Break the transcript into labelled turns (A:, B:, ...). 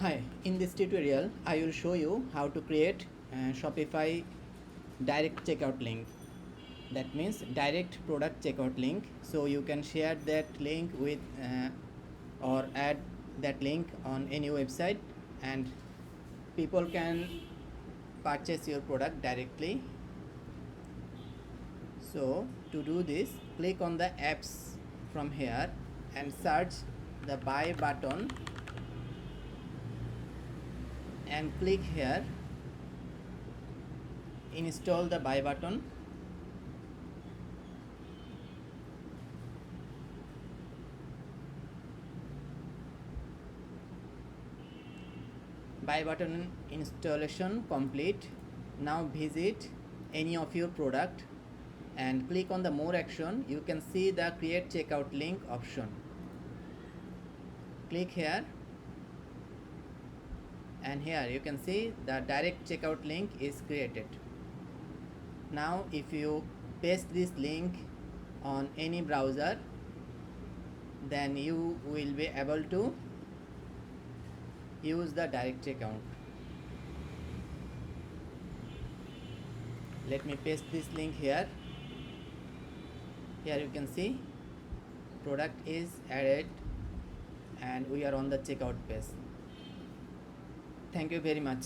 A: Hi, in this tutorial I will show you how to create Shopify direct checkout link. That means direct product checkout link. So you can share that link with or add that link on any website and people can purchase your product directly. So to do this, click on the apps from here and search the buy button and click here, install the buy button. Buy button installation complete. Now visit any of your product and click on the more action. You can see the create checkout link option. Click here and here you can see the direct checkout link is created. Now if you paste this link on any browser, then you will be able to use the direct checkout. Let me paste this link here. Here you can see product is added and we are on the checkout page. Thank you very much.